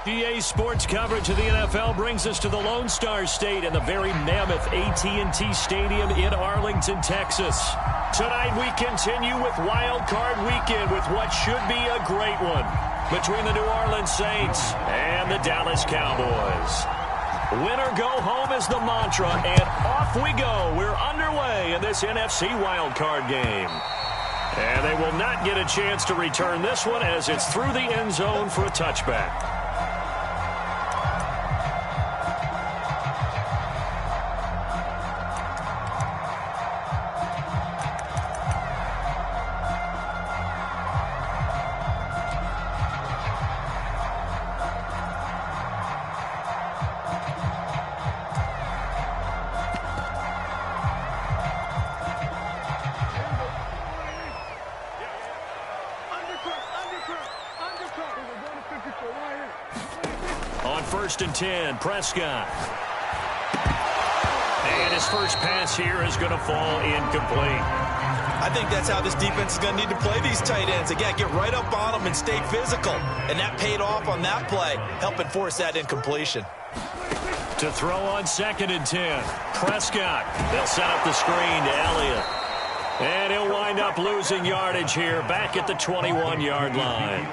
EA Sports coverage of the NFL brings us to the Lone Star State and the very mammoth AT&T Stadium in Arlington, Texas. Tonight we continue with Wild Card Weekend with what should be a great one between the New Orleans Saints and the Dallas Cowboys. Win or go home is the mantra, and off we go. We're underway in this NFC Wild Card game. And they will not get a chance to return this one as it's through the end zone for a touchback. On 1st and 10, Prescott. And his first pass here is going to fall incomplete. I think that's how this defense is going to need to play these tight ends. Again, get right up on them and stay physical. And that paid off on that play, helping force that incompletion. To throw on 2nd and 10, Prescott. They'll set up the screen to Elliott. And he'll wind up losing yardage here back at the 21-yard line.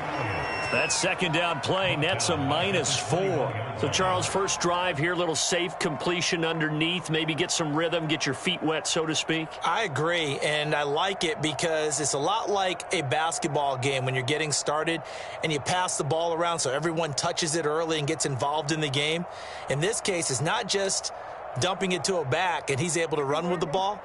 That second down play nets a -4. So, Charles, first drive here, little safe completion underneath, maybe get some rhythm, get your feet wet, so to speak. I agree, and I like it because it's a lot like a basketball game when you're getting started and you pass the ball around so everyone touches it early and gets involved in the game. In this case, it's not just dumping it to a back and he's able to run with the ball,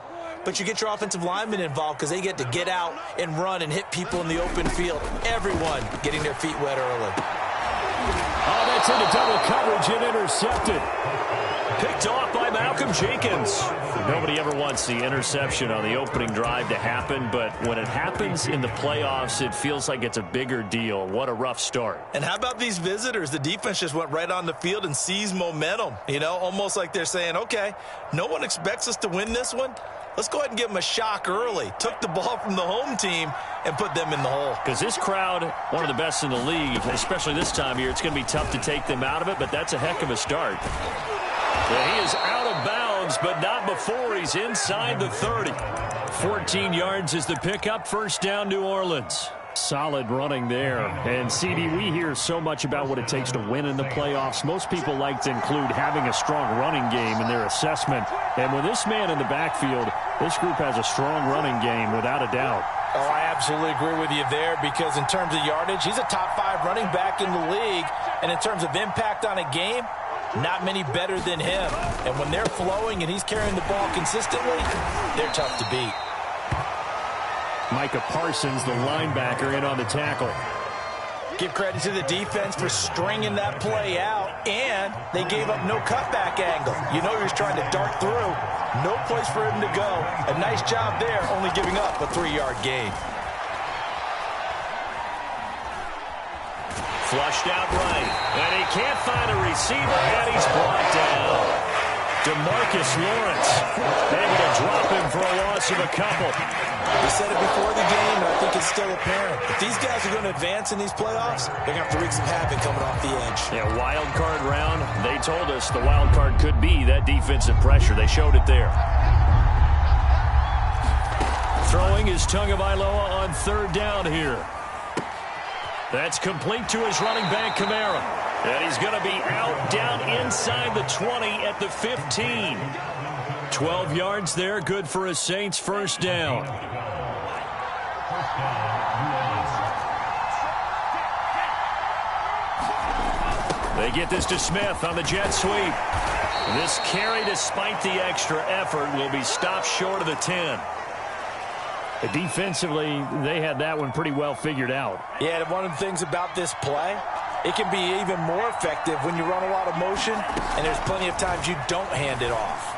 but you get your offensive linemen involved because they get to get out and run and hit people in the open field. Everyone getting their feet wet early. Oh, that's into double coverage and intercepted. Picked off by Malcolm Jenkins. Nobody ever wants the interception on the opening drive to happen, but when it happens in the playoffs, it feels like it's a bigger deal. What a rough start. And how about these visitors? The defense just went right on the field and seized momentum. You know, almost like they're saying, okay, no one expects us to win this one. Let's go ahead and give them a shock early. Took the ball from the home team and put them in the hole. Because this crowd, one of the best in the league, especially this time of year, it's going to be tough to take them out of it, but that's a heck of a start. Yeah, he is out of bounds, but not before he's inside the 30. 14 yards is the pickup. First down, New Orleans. Solid running there. And, CD, we hear so much about what it takes to win in the playoffs. Most people like to include having a strong running game in their assessment. And with this man in the backfield, this group has a strong running game without a doubt. Oh, I absolutely agree with you there because in terms of yardage, he's a top 5 running back in the league. And in terms of impact on a game, not many better than him. And when they're flowing and he's carrying the ball consistently, they're tough to beat. Micah Parsons, the linebacker, in on the tackle. Give credit to the defense for stringing that play out, and they gave up no cutback angle. You know he was trying to dart through. No place for him to go. A nice job there, only giving up a 3-yard gain. Flushed out right, and he can't find a receiver, and he's brought down. DeMarcus Lawrence able to drop him for a loss of a couple. We said it before the game, and I think it's still apparent. If these guys are going to advance in these playoffs, they're going to have to wreak some havoc coming off the edge. Yeah, wild card round. They told us the wild card could be that defensive pressure. They showed it there. Throwing is Tagovailoa on 3rd down here. That's complete to his running back, Kamara. And he's going to be out down inside the 20 at the 15. 12 yards there, good for a Saints first down. They get this to Smith on the jet sweep. This carry, despite the extra effort, will be stopped short of the 10. Defensively, they had that one pretty well figured out. Yeah, and one of the things about this play, it can be even more effective when you run a lot of motion, and there's plenty of times you don't hand it off.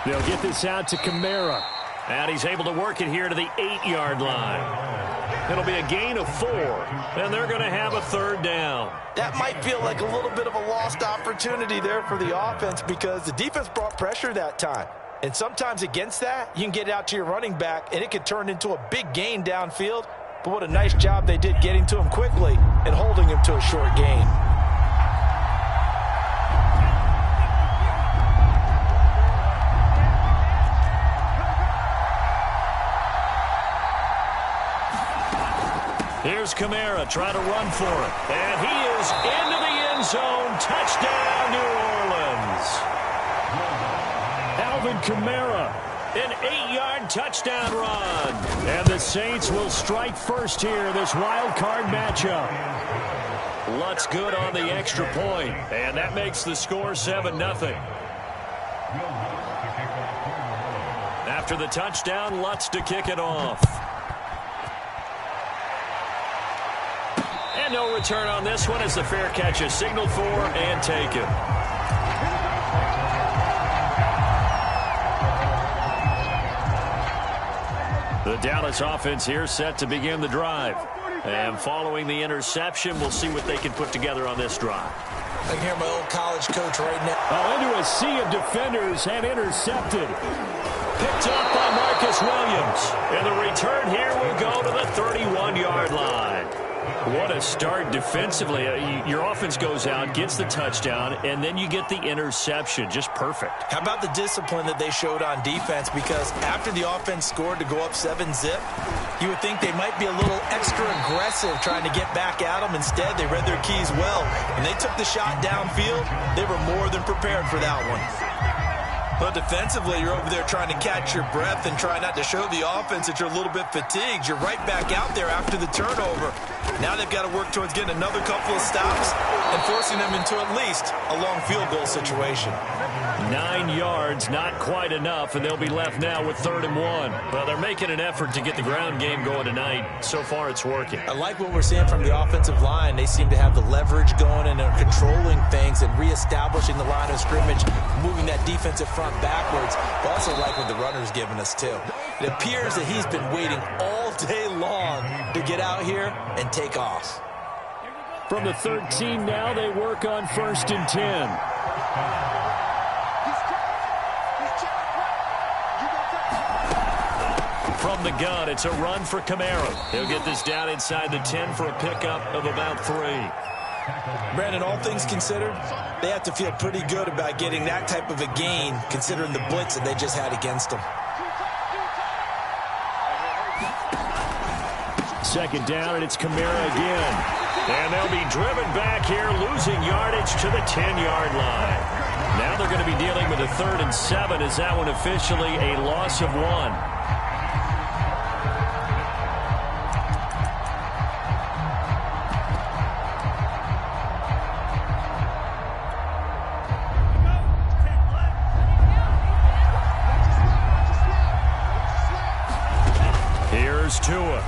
They'll get this out to Kamara. And he's able to work it here to the 8-yard line. It'll be a gain of 4, and they're going to have a 3rd down. That might feel like a little bit of a lost opportunity there for the offense because the defense brought pressure that time. And sometimes against that, you can get out to your running back, and it could turn into a big gain downfield. But what a nice job they did getting to him quickly and holding him to a short gain. There's Kamara trying to run for it. And he is into the end zone. Touchdown, New Orleans. Alvin Kamara, an 8-yard touchdown run. And the Saints will strike first here, this wild card matchup. Lutz good on the extra point, and that makes the score 7-0. After the touchdown, Lutz to kick it off. And no return on this one as the fair catch is signaled for and taken. The Dallas offense here set to begin the drive. And following the interception, we'll see what they can put together on this drive. I can hear my old college coach right now. Into a sea of defenders and intercepted. Picked up by Marcus Williams. And the return here will go to the 31-yard line. What a start defensively. Your offense goes out, gets the touchdown, and then you get the interception. Just perfect. How about the discipline that they showed on defense? Because after the offense scored to go up 7-zip, you would think they might be a little extra aggressive trying to get back at them. Instead, they read their keys well. When they took the shot downfield, they were more than prepared for that one. But defensively, you're over there trying to catch your breath and try not to show the offense that you're a little bit fatigued. You're right back out there after the turnover. Now they've got to work towards getting another couple of stops and forcing them into at least a long field goal situation. 9 yards, not quite enough, and they'll be left now with 3rd and 1. Well, they're making an effort to get the ground game going tonight. So far, it's working. I like what we're seeing from the offensive line. They seem to have the leverage going and are controlling things and reestablishing the line of scrimmage, moving that defensive front backwards. I also like what the runner's giving us, too. It appears that he's been waiting all day long to get out here and take off. From the 13 now, they work on 1st and 10. From the gun, it's a run for Kamara. He'll get this down inside the 10 for a pickup of about 3. Brandon, all things considered, they have to feel pretty good about getting that type of a gain, considering the blitz that they just had against them. 2nd down, and it's Kamara again. And they'll be driven back here, losing yardage to the 10-yard line. Now they're going to be dealing with a 3rd and 7. Is that one officially a loss of 1? Tua.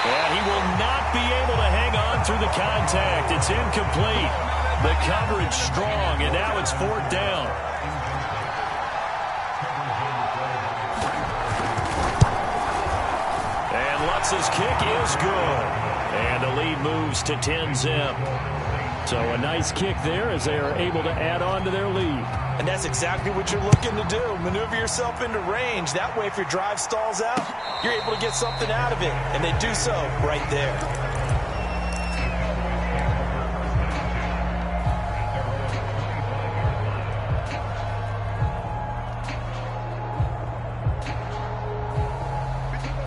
And he will not be able to hang on through the contact. It's incomplete. The coverage strong, and now it's 4th down. And Lutz's kick is good. And the lead moves to 10-zip. So a nice kick there as they are able to add on to their lead. And that's exactly what you're looking to do. Maneuver yourself into range. That way, if your drive stalls out, you're able to get something out of it. And they do so right there.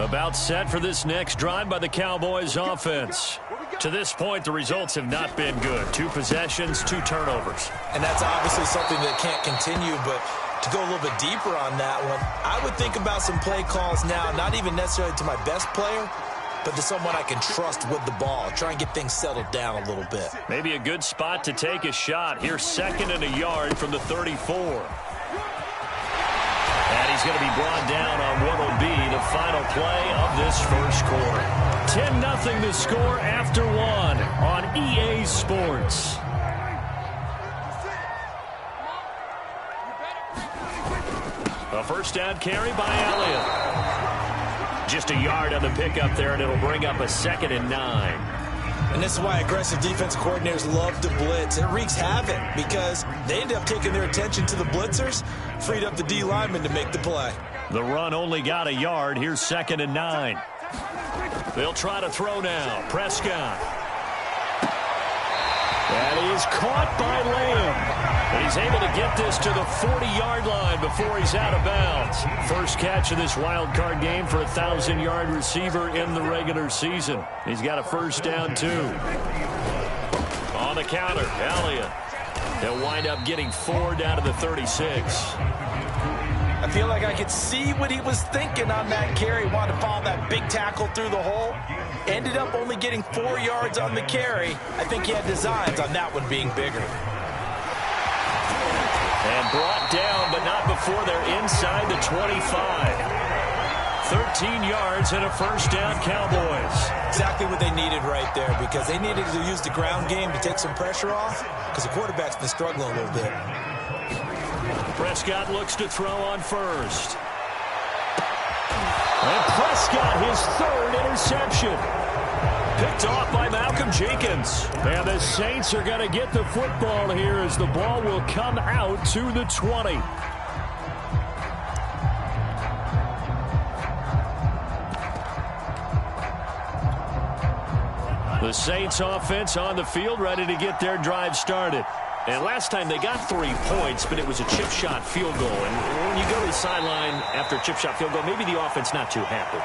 About set for this next drive by the Cowboys offense. To this point, the results have not been good. 2 possessions, 2 turnovers. And that's obviously something that can't continue, but to go a little bit deeper on that one, I would think about some play calls now, not even necessarily to my best player, but to someone I can trust with the ball. Try and get things settled down a little bit. Maybe a good spot to take a shot. Here's 2nd and a yard from the 34. And he's going to be brought down on what will be the final play of this first quarter. 10-0 the score after 1 on EA Sports. A first down carry by Elliott. Just a yard on the pickup there, and it'll bring up a 2nd and 9. And this is why aggressive defense coordinators love to blitz. It wreaks havoc because they end up taking their attention to the blitzers, freed up the D lineman to make the play. The run only got a yard. Here's 2nd and 9. They'll try to throw now. Prescott. That is caught by Lamb. And he's able to get this to the 40-yard line before he's out of bounds. First catch of this wild card game for a 1,000-yard receiver in the regular season. He's got a first down, too. On the counter, Elliott. They'll wind up getting 4 down to the 36. I feel like I could see what he was thinking on that carry. Wanted to follow that big tackle through the hole. Ended up only getting 4 yards on the carry. I think he had designs on that one being bigger. And brought down, but not before they're inside the 25. 13 yards and a first down, Cowboys. Exactly what they needed right there, because they needed to use the ground game to take some pressure off, because the quarterback's been struggling a little bit. Prescott looks to throw on first. And Prescott, his third interception. Picked off by Malcolm Jenkins. And the Saints are going to get the football here as the ball will come out to the 20. The Saints offense on the field, ready to get their drive started. And last time they got 3 points, but it was a chip shot field goal. And when you go to the sideline after a chip shot field goal, maybe the offense not too happy.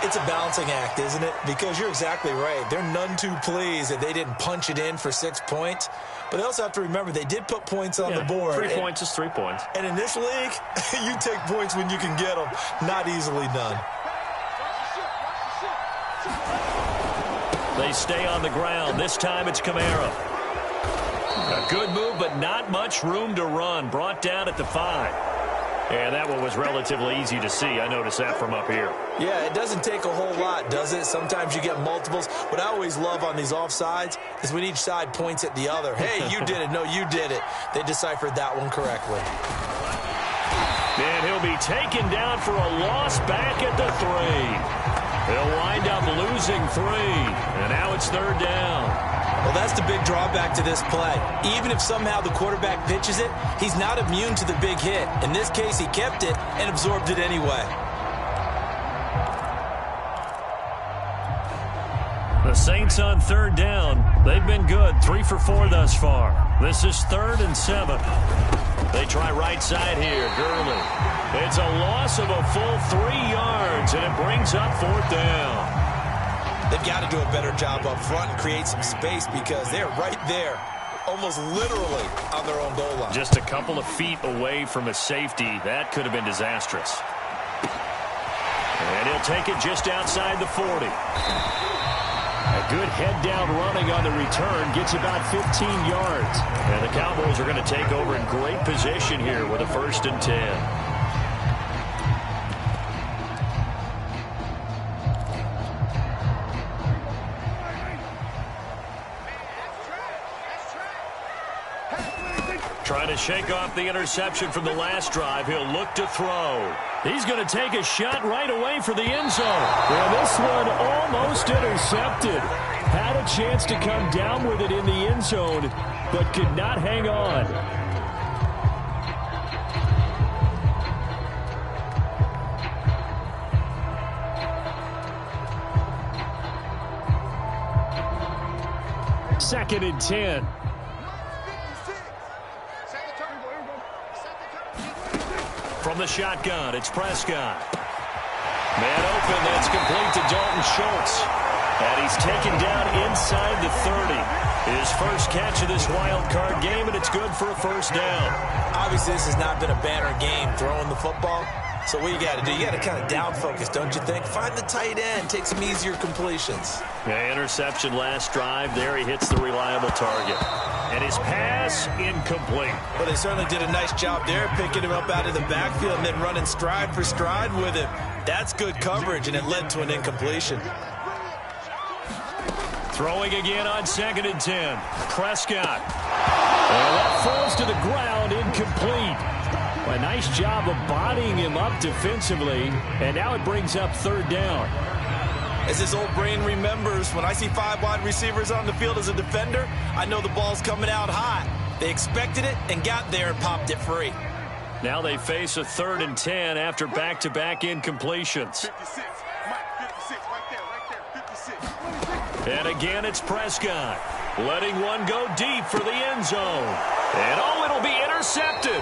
It's a balancing act, isn't it? Because you're exactly right. They're none too pleased that they didn't punch it in for 6 points. But they also have to remember they did put points on the board. 3 points is 3 points. And in this league, you take points when you can get them. Not easily done. They stay on the ground. This time it's Kamara. A good move, but not much room to run. Brought down at the 5. And that one was relatively easy to see. I noticed that from up here. Yeah, it doesn't take a whole lot, does it? Sometimes you get multiples. What I always love on these offsides is when each side points at the other. Hey, you did it. No, you did it. They deciphered that one correctly. And he'll be taken down for a loss back at the 3. They'll wind up losing 3. And now it's third down. Well, that's the big drawback to this play. Even if somehow the quarterback pitches it, he's not immune to the big hit. In this case, he kept it and absorbed it anyway. The Saints on third down. They've been good. 3 for 4 thus far. This is 3rd and 7. They try right side here. Gurley. It's a loss of a full 3 yards, and it brings up 4th down. They've got to do a better job up front and create some space because they're right there, almost literally on their own goal line. Just a couple of feet away from a safety. That could have been disastrous. And he'll take it just outside the 40. A good head-down running on the return gets about 15 yards. And the Cowboys are going to take over in great position here with a 1st and 10. Trying to shake off the interception from the last drive. He'll look to throw. He's going to take a shot right away for the end zone. Well, this one almost intercepted. Had a chance to come down with it in the end zone, but could not hang on. Second and 10. From the shotgun, it's Prescott. Man open, that's complete to Dalton Schultz. And he's taken down inside the 30. His first catch of this wild card game, and it's good for a 1st down. Obviously, this has not been a banner game throwing the football. So what you got to do, you got to kind of down focus, don't you think? Find the tight end, take some easier completions. Yeah, interception last drive. There he hits the reliable target. And his pass incomplete. Well, they certainly did a nice job there, picking him up out of the backfield and then running stride for stride with him. That's good coverage, and it led to an incompletion. Throwing again on 2nd and 10. Prescott. And that falls to the ground, incomplete. A nice job of bodying him up defensively, and now it brings up 3rd down. As his old brain remembers, when I see 5 wide receivers on the field as a defender, I know the ball's coming out hot. They expected it and got there and popped it free. Now they face a 3rd and 10 after back-to-back incompletions. 56, Mike, 56, right there, 56. And again, it's Prescott, letting one go deep for the end zone. And it'll be intercepted.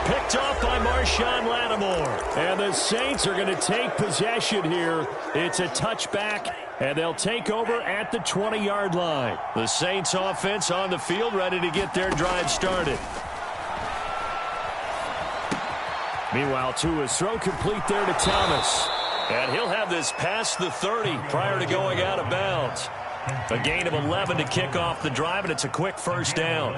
Picked off by Marshawn Lattimore. And the Saints are going to take possession here. It's a touchback, and they'll take over at the 20-yard line. The Saints offense on the field, ready to get their drive started. Meanwhile, Tua's throw complete there to Thomas. And he'll have this past the 30 prior to going out of bounds. A gain of 11 to kick off the drive, and it's a quick first down.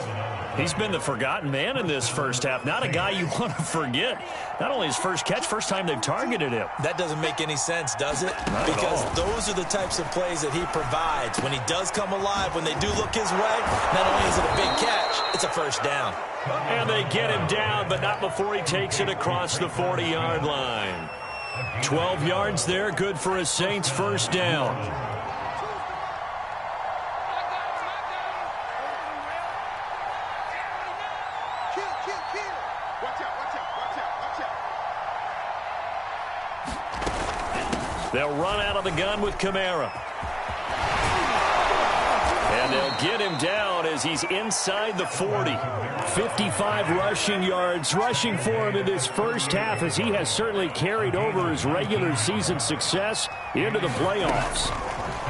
He's been the forgotten man in this first half. Not a guy you want to forget. Not only his first catch, first time they've targeted him. That doesn't make any sense, does it? Not because at all. Those are the types of plays that he provides. When he does come alive, when they do look his way, not only is it a big catch, it's a first down. And they get him down, but not before he takes it across the 40-yard line. 12 yards there, good for a Saints first down. They'll run out of the gun with Kamara. And they'll get him down as he's inside the 40. 55 rushing yards rushing for him in this first half, as he has certainly carried over his regular season success into the playoffs.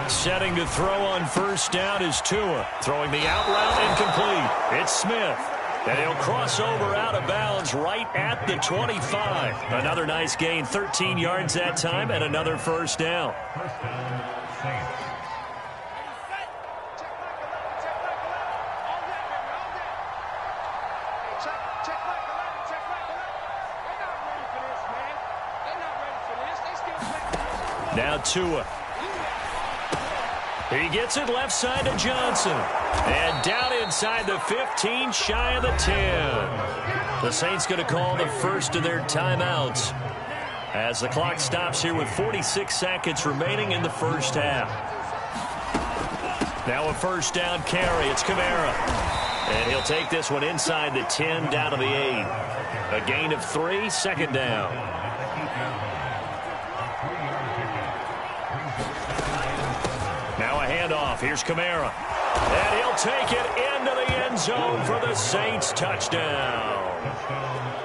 Setting to throw on first down is Tua. Throwing the out route incomplete. It's Smith. And he'll cross over out of bounds right at the 25. Another nice gain, 13 yards that time, and another first down. Now Tua. He gets it left side to Johnson. And down inside the 15, shy of the 10. The Saints going to call the first of their timeouts as the clock stops here with 46 seconds remaining in the first half. Now a first down carry. It's Kamara. And he'll take this one inside the 10, down to the 8. A gain of 3, second down. Now a handoff. Here's Kamara. And he'll take it into the end zone for the Saints touchdown.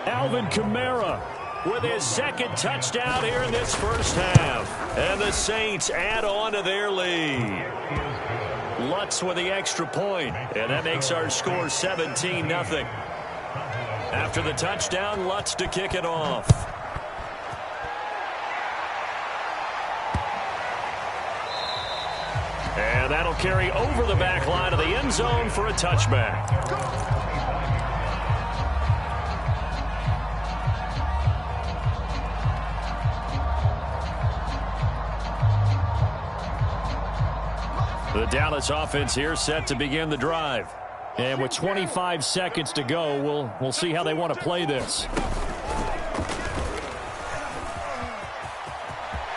Alvin Kamara with his second touchdown here in this first half. And the Saints add on to their lead. Lutz with the extra point. And that makes our score 17-0. After the touchdown, Lutz to kick it off. And that'll carry over the back line of the end zone for a touchback. The Dallas offense here set to begin the drive. And with 25 seconds to go, we'll see how they want to play this.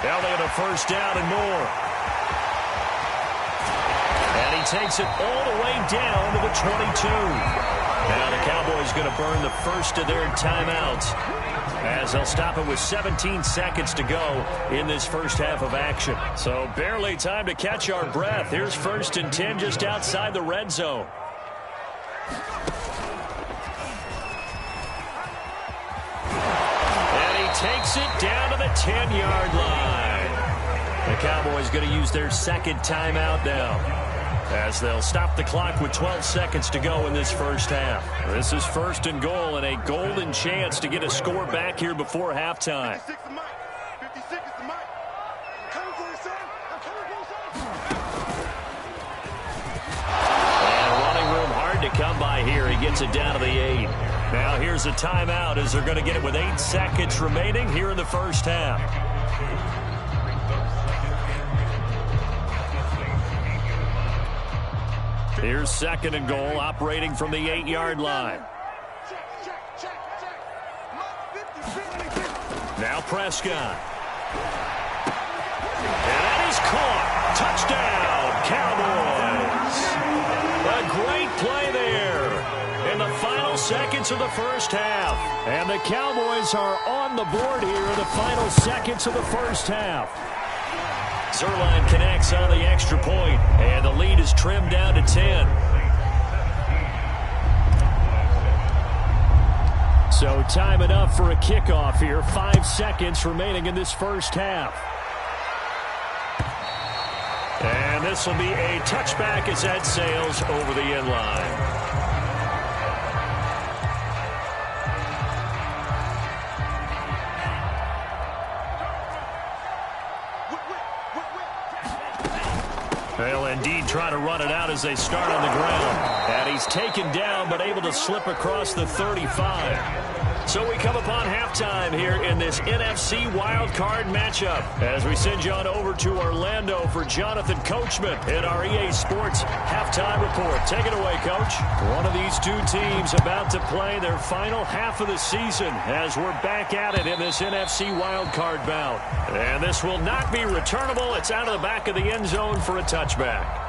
Now they have a first down and more. And he takes it all the way down to the 22. Now the Cowboys going to burn the first of their timeouts as they'll stop it with 17 seconds to go in this first half of action. So barely time to catch our breath. Here's first and 10 just outside the red zone. And he takes it down to the 10-yard line. The Cowboys going to use their second timeout now, as they'll stop the clock with 12 seconds to go in this first half. This is first and goal, and a golden chance to get a score back here before halftime. 56 is Mike. 56 is the Mike. I'm coming for you, son. I'm coming for you, son. And running room hard to come by here. He gets it down to the 8. Now here's a timeout as they're going to get it with 8 seconds remaining here in the first half. Here's second and goal, operating from the 8-yard line. Now Prescott. And that is caught. Touchdown, Cowboys. A great play there in the final seconds of the first half. And the Cowboys are on the board here in the final seconds of the first half. Zerline connects on the extra point, and the lead is trimmed down to 10. So time enough for a kickoff here. 5 seconds remaining in this first half. And this will be a touchback as that sails over the end line. They'll indeed try to run it out as they start on the ground. And he's taken down but able to slip across the 35. So we come upon halftime here in this NFC wildcard matchup as we send you on over to Orlando for Jonathan Coachman in our EA Sports halftime report. Take it away, Coach. One of these two teams about to play their final half of the season as we're back at it in this NFC wildcard bout. And this will not be returnable. It's out of the back of the end zone for a touchback.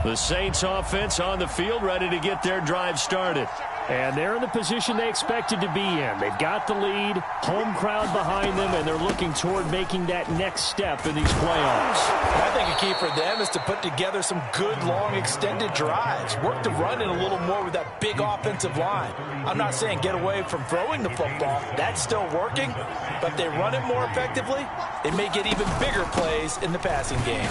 The Saints offense on the field, ready to get their drive started. And they're in the position they expected to be in. They've got the lead, home crowd behind them, and they're looking toward making that next step in these playoffs. I think a key for them is to put together some good, long, extended drives. Work the run in a little more with that big offensive line. I'm not saying get away from throwing the football. That's still working. But if they run it more effectively, they may get even bigger plays in the passing game.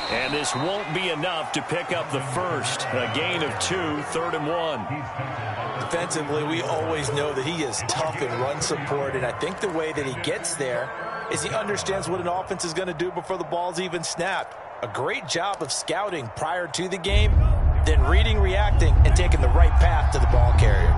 And this won't be enough to pick up the first. A gain of 2, 3rd and 1. Defensively, we always know that he is tough in run support, and I think the way that he gets there is he understands what an offense is going to do before the ball's even snapped. A great job of scouting prior to the game, then reading, reacting, and taking the right path to the ball carrier.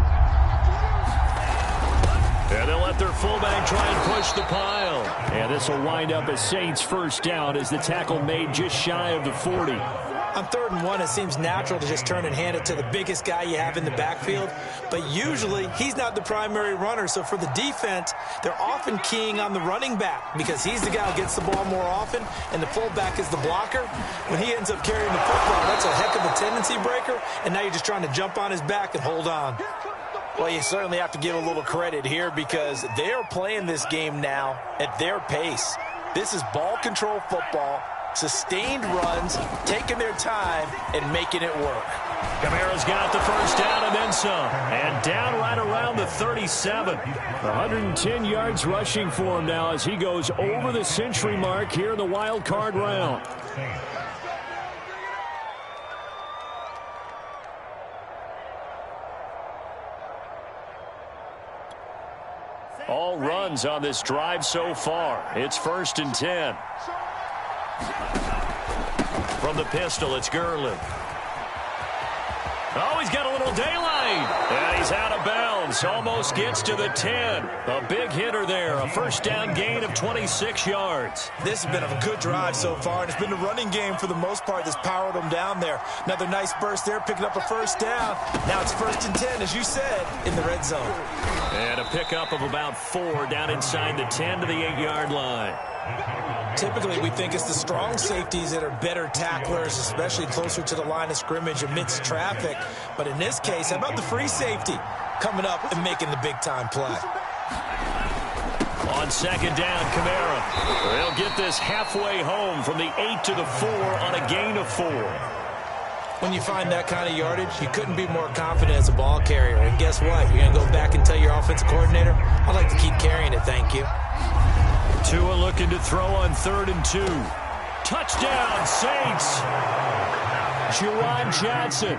And they'll let their fullback try and push the pile. And this will wind up a Saints first down as the tackle made just shy of the 40. On 3rd and 1, it seems natural to just turn and hand it to the biggest guy you have in the backfield. But usually, he's not the primary runner. So for the defense, they're often keying on the running back because he's the guy who gets the ball more often, and the fullback is the blocker. When he ends up carrying the football, that's a heck of a tendency breaker, and now you're just trying to jump on his back and hold on. Well, you certainly have to give a little credit here because they are playing this game now at their pace. This is ball control football, sustained runs, taking their time, and making it work. Kamara's got the first down and then some. And down right around the 37. 110 yards rushing for him now as he goes over the century mark here in the wild card round. All runs on this drive so far. It's 1st and 10. From the pistol, it's Gurley. Oh, he's got a little daylight. And he's out of bounds. Almost gets to the 10. A big hitter there. A first down gain of 26 yards. This has been a good drive so far, and it's been the running game for the most part that's powered them down there. Another nice burst there, picking up a first down. Now it's 1st and 10, as you said, in the red zone. And a pickup of about 4 down inside the 10 to the 8-yard line. Typically, we think it's the strong safeties that are better tacklers, especially closer to the line of scrimmage amidst traffic. But in this case, how about the free safety coming up and making the big-time play? On 2nd down, Kamara. They'll get this halfway home from the 8 to the 4 on a gain of 4. When you find that kind of yardage, you couldn't be more confident as a ball carrier. And guess what? You're going to go back and tell your offensive coordinator, I'd like to keep carrying it, thank you. Tua looking to throw on 3rd and 2. Touchdown, Saints. Juwan Johnson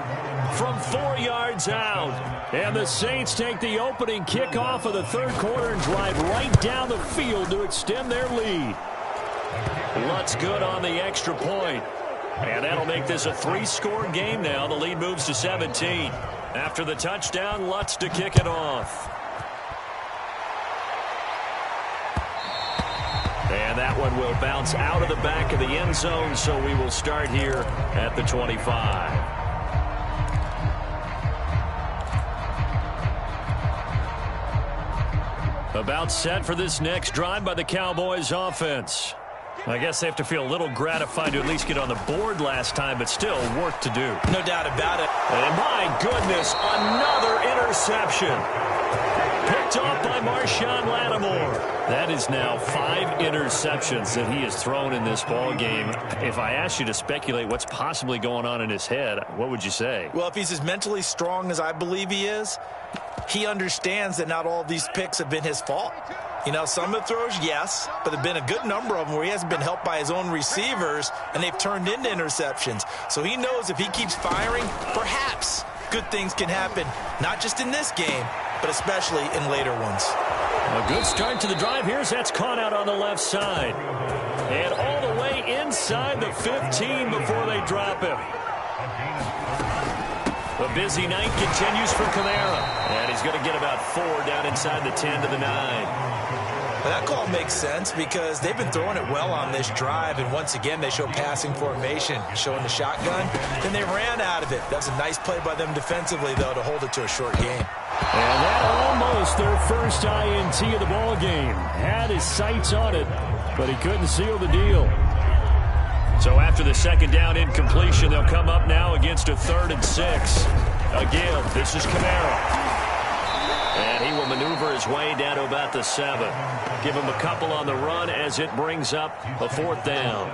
from 4 yards out. And the Saints take the opening kickoff of the 3rd quarter and drive right down the field to extend their lead. Lutz good on the extra point. And that'll make this a 3-score game now. The lead moves to 17. After the touchdown, Lutz to kick it off. And that one will bounce out of the back of the end zone, so we will start here at the 25. About set for this next drive by the Cowboys offense. I guess they have to feel a little gratified to at least get on the board last time, but still work to do. No doubt about it. And my goodness, another interception. Picked picked off by Marshawn Lattimore. That is now 5 interceptions that he has thrown in this ball game. If I asked you to speculate what's possibly going on in his head, what would you say? Well, if he's as mentally strong as I believe he is, he understands that not all of these picks have been his fault. You know, some of the throws, yes, but there have been a good number of them where he hasn't been helped by his own receivers, and they've turned into interceptions. So he knows if he keeps firing, perhaps good things can happen, not just in this game, but especially in later ones. A good start to the drive here as that's caught out on the left side. And all the way inside the 15 before they drop him. A busy night continues for Kamara. And he's going to get about 4 down inside the 10 to the 9. Well, that call makes sense because they've been throwing it well on this drive, and once again they show passing formation, showing the shotgun. Then they ran out of it. That's a nice play by them defensively, though, to hold it to a short game. And that almost their first INT of the ball game. Had his sights on it, but he couldn't seal the deal. So after the second down incompletion, they'll come up now against a 3rd and 6. Again, this is Kamara. And he will maneuver his way down to about the 7. Give him a couple on the run as it brings up a 4th down.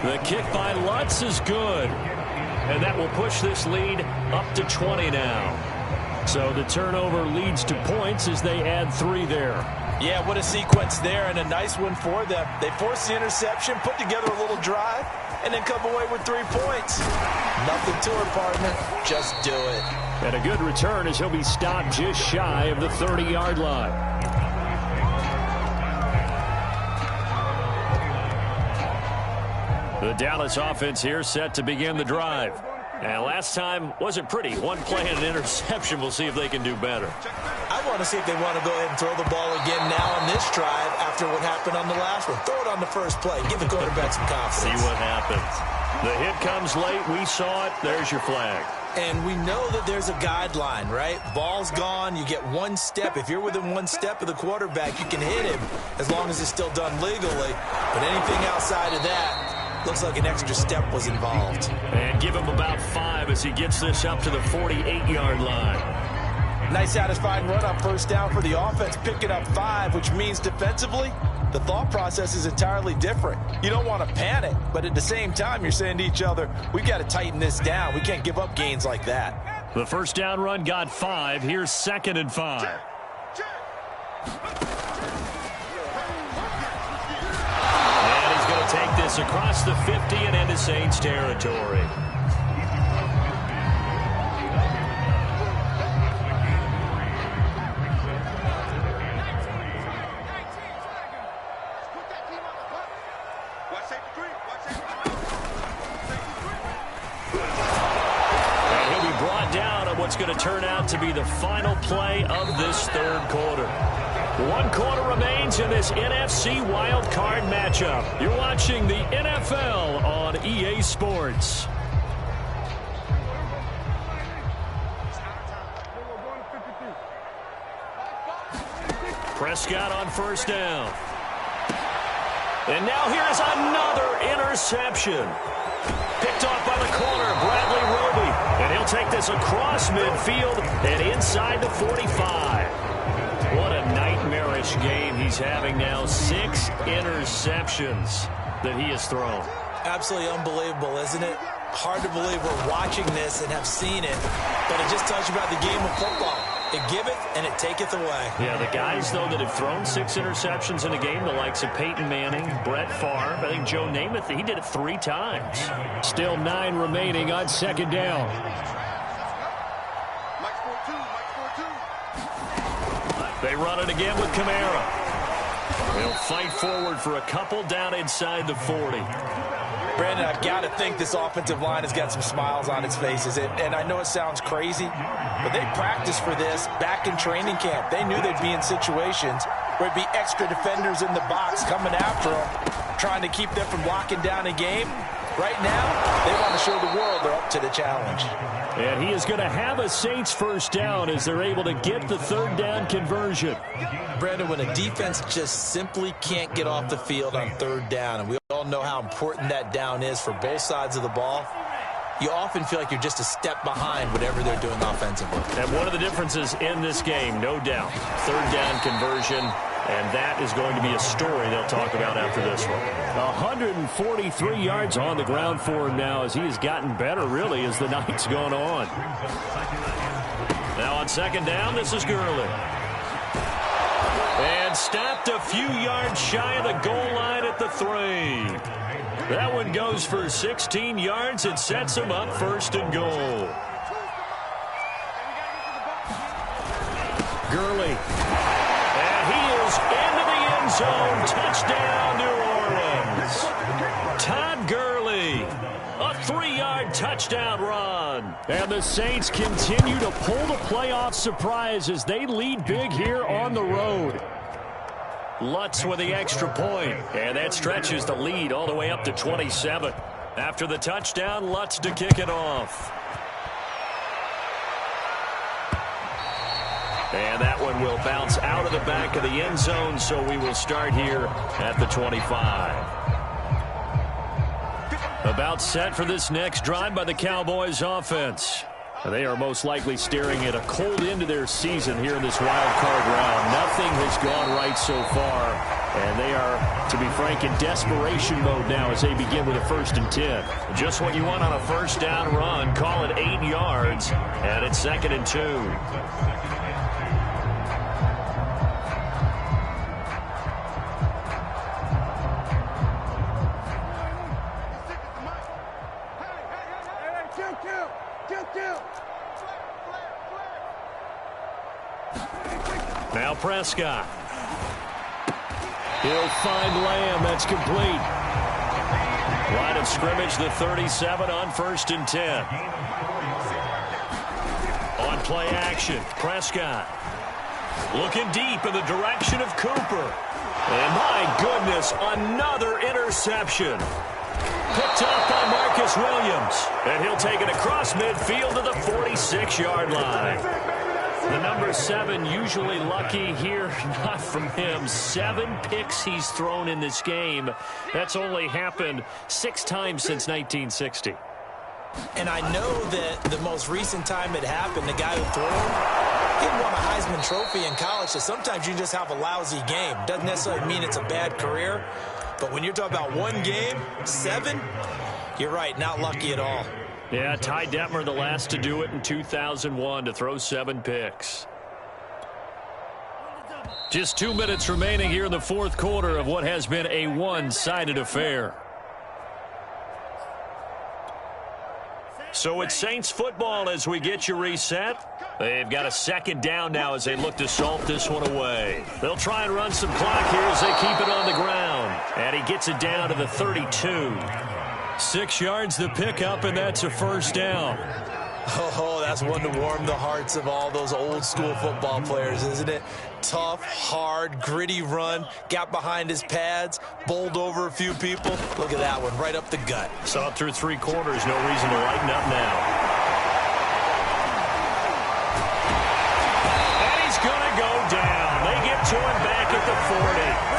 The kick by Lutz is good. And that will push this lead up to 20 now. So the turnover leads to points as they add 3 there. Yeah, what a sequence there, and a nice one for them. They force the interception, put together a little drive, and then come away with 3 points. Nothing to it, partner. Just do it. And a good return as he'll be stopped just shy of the 30-yard line. The Dallas offense here set to begin the drive. And last time wasn't pretty. One play and an interception. We'll see if they can do better. I want to see if they want to go ahead and throw the ball again now on this drive after what happened on the last one. Throw it on the first play. Give the quarterback some confidence. See what happens. The hit comes late. We saw it. There's your flag. And we know that there's a guideline, right? Ball's gone. You get 1 step. If you're within 1 step of the quarterback, you can hit him as long as it's still done legally. But anything outside of that, looks like an extra step was involved. And give him about 5 as he gets this up to the 48-yard line. Nice satisfying run on first down for the offense, picking up 5, which means defensively, the thought process is entirely different. You don't want to panic, but at the same time, you're saying to each other, we've got to tighten this down. We can't give up gains like that. The first down run got 5. Here's 2nd and 5. And he's going to take this across the 50 and into Saints territory. What's going to turn out to be the final play of this 3rd quarter. 1 quarter remains in this NFC wild card matchup. You're watching the NFL on EA Sports. Prescott on first down. And now here's another interception. Picked off by the corner, Bradley Roby. And he'll take this across midfield and inside the 45. What a nightmarish game he's having now. 6 interceptions that he has thrown. Absolutely unbelievable, isn't it? Hard to believe we're watching this and have seen it. But it just tells you about the game of football. It giveth and it taketh away. Yeah, the guys, though, that have thrown 6 interceptions in a game, the likes of Peyton Manning, Brett Favre, I think Joe Namath, he did it 3 times. Still 9 remaining on 2nd down. They run it again with Kamara. They'll fight forward for a couple down inside the 40. Brandon, I've got to think this offensive line has got some smiles on its faces. And I know it sounds crazy, but they practiced for this back in training camp. They knew they'd be in situations where it'd be extra defenders in the box coming after them, trying to keep them from locking down a game. Right now, they want to show the world they're up to the challenge. And he is going to have a Saints first down as they're able to get the 3rd down conversion. Brandon, when a defense just simply can't get off the field on 3rd down, and we all know how important that down is for both sides of the ball, you often feel like you're just a step behind whatever they're doing offensively. And one of the differences in this game, no doubt, third down conversion, and that is going to be a story they'll talk about after this one. 143 yards on the ground for him now as he has gotten better, really, as the night's gone on. Now on second down, this is Gurley. And stopped a few yards shy of the goal line at the 3. That one goes for 16 yards and sets him up first and goal. Gurley. And he is into the end zone. Touchdown, New Orleans. Todd Gurley. A 3-yard touchdown run. And the Saints continue to pull the playoff surprise as they lead big here on the road. Lutz with the extra point, and that stretches the lead all the way up to 27. After the touchdown, Lutz to kick it off. And that one will bounce out of the back of the end zone, so we will start here at the 25. About set for this next drive by the Cowboys offense. They are most likely staring at a cold end to their season here in this wild card round. Nothing has gone right so far, and they are, to be frank, in desperation mode now as they begin with a 1st and 10. Just what you want on a first down run. Call it 8 yards, and it's 2nd and 2. Now Prescott. He'll find Lamb. That's complete. Line of scrimmage, the 37 on 1st and 10. On play action, Prescott. Looking deep in the direction of Cooper. And my goodness, another interception. Picked up by Marcus Williams. And he'll take it across midfield to the 46-yard line. The number 7 usually lucky here, not from him. 7 picks he's thrown in this game. That's only happened 6 times since 1960. And I know that the most recent time it happened, the guy who threw him, he won a Heisman Trophy in college, so sometimes you just have a lousy game. Doesn't necessarily mean it's a bad career, but when you're talking about one game, 7, you're right, not lucky at all. Yeah, Ty Detmer, the last to do it in 2001, to throw 7 picks. Just 2 minutes remaining here in the 4th quarter of what has been a one-sided affair. So it's Saints football as we get you reset. They've got a 2nd down now as they look to salt this one away. They'll try and run some clock here as they keep it on the ground. And he gets it down to the 32. 6 yards the pickup, and that's a 1st down. Oh, that's one to warm the hearts of all those old school football players, isn't it? Tough, hard, gritty run, got behind his pads, bowled over a few people. Look at that one, right up the gut. Saw it through 3 quarters, no reason to lighten up now. And he's going to go down. They get to him back at the 40.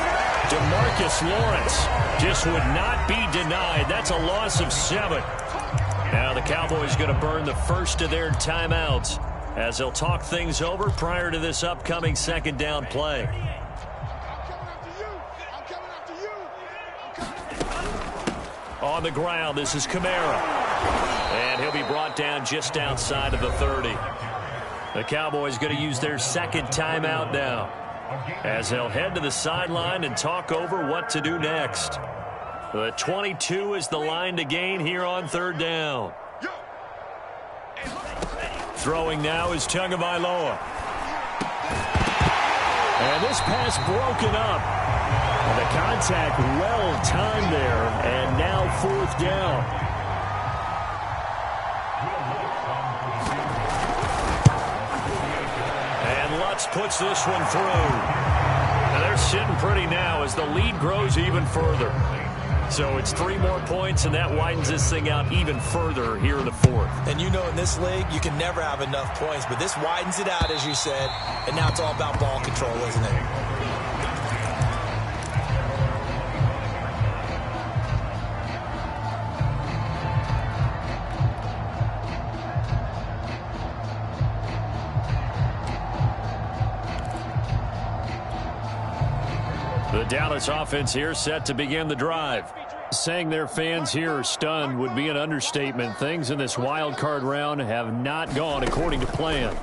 DeMarcus Lawrence just would not be denied. That's a loss of 7. Now the Cowboys going to burn the first of their timeouts as they'll talk things over prior to this upcoming 2nd down play. On the ground, this is Kamara. And he'll be brought down just outside of the 30. The Cowboys going to use their 2nd timeout now, as they'll head to the sideline and talk over what to do next. The 22 is the line to gain here on 3rd down. Throwing now is Tagovailoa. And this pass broken up. And the contact well timed there. And now 4th down. And Lutz puts this one through. And they're sitting pretty now as the lead grows even further. So it's 3 more points, and that widens this thing out even further here in the 4th. And you know in this league, you can never have enough points, but this widens it out, as you said, and now it's all about ball control, isn't it? The Dallas offense here set to begin the drive. Saying their fans here are stunned would be an understatement. Things in this wild card round have not gone according to plan.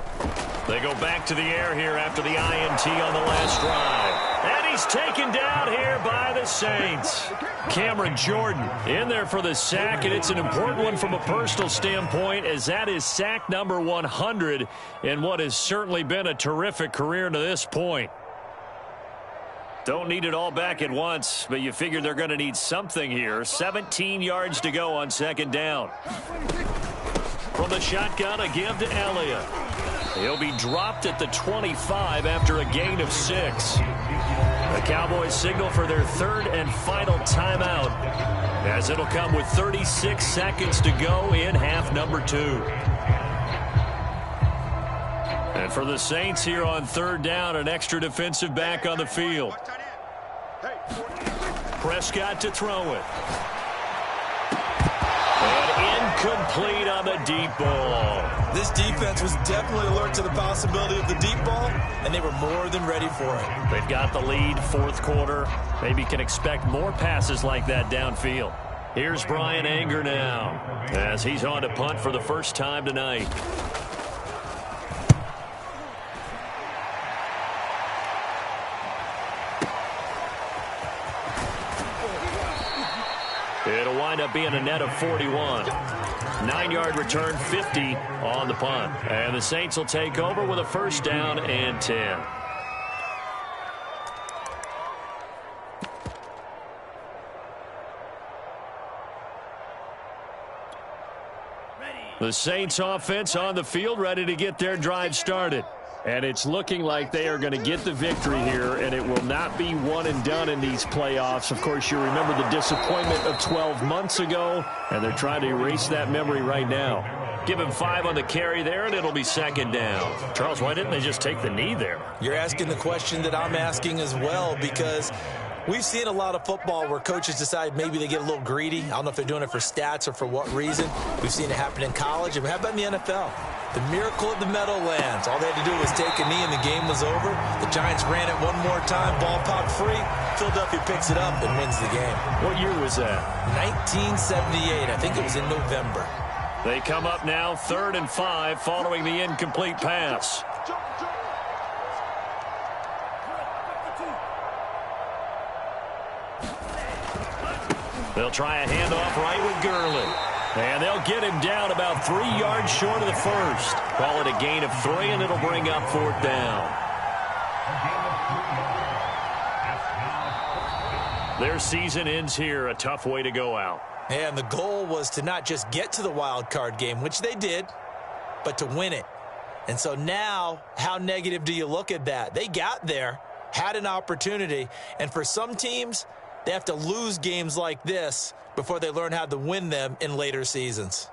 They go back to the air here after the INT on the last drive. And he's taken down here by the Saints. Cameron Jordan in there for the sack, and it's an important one from a personal standpoint, as that is sack number 100 in what has certainly been a terrific career to this point. Don't need it all back at once, but you figure they're going to need something here. 17 yards to go on second down. From the shotgun, a give to Elliott. He'll be dropped at the 25 after a gain of 6. The Cowboys signal for their third and final timeout, as it'll come with 36 seconds to go in half number 2. And for the Saints here on third down, an extra defensive back on the field. Prescott to throw it. And incomplete on the deep ball. This defense was definitely alert to the possibility of the deep ball, and they were more than ready for it. They've got the lead, fourth quarter. Maybe can expect more passes like that downfield. Here's Brian Anger now, as he's on to punt for the first time tonight. It'll wind up being a net of 41. 9-yard return, 50 on the punt. And the Saints will take over with a first down and 10. The Saints offense on the field, ready to get their drive started. And it's looking like they are going to get the victory here, and it will not be one and done in these playoffs. Of course, you remember the disappointment of 12 months ago, and they're trying to erase that memory right now. Give him 5 on the carry there, and it'll be second down. Charles, why didn't they just take the knee there? You're asking the question that I'm asking as well, because we've seen a lot of football where coaches decide maybe they get a little greedy. I don't know if they're doing it for stats or for what reason. We've seen it happen in college, and how about in the NFL? The miracle of the Meadowlands. All they had to do was take a knee and the game was over. The Giants ran it one more time. Ball popped free. Philadelphia picks it up and wins the game. What year was that? 1978. I think it was in November. They come up now, 3rd and 5, following the incomplete pass. They'll try a handoff right with Gurley. And they'll get him down about 3 yards short of the first. Call it a gain of 3, and it'll bring up 4th down. Their season ends here. A tough way to go out. And the goal was to not just get to the wild card game, which they did, but to win it. And so now, how negative do you look at that? They got there, had an opportunity, and for some teams, they have to lose games like this before they learn how to win them in later seasons.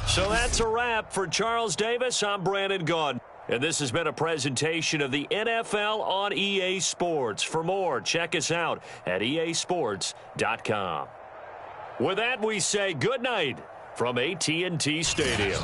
So that's a wrap for Charles Davis. I'm Brandon Gaudin. And this has been a presentation of the NFL on EA Sports. For more, check us out at easports.com. With that, we say good night from AT&T Stadium.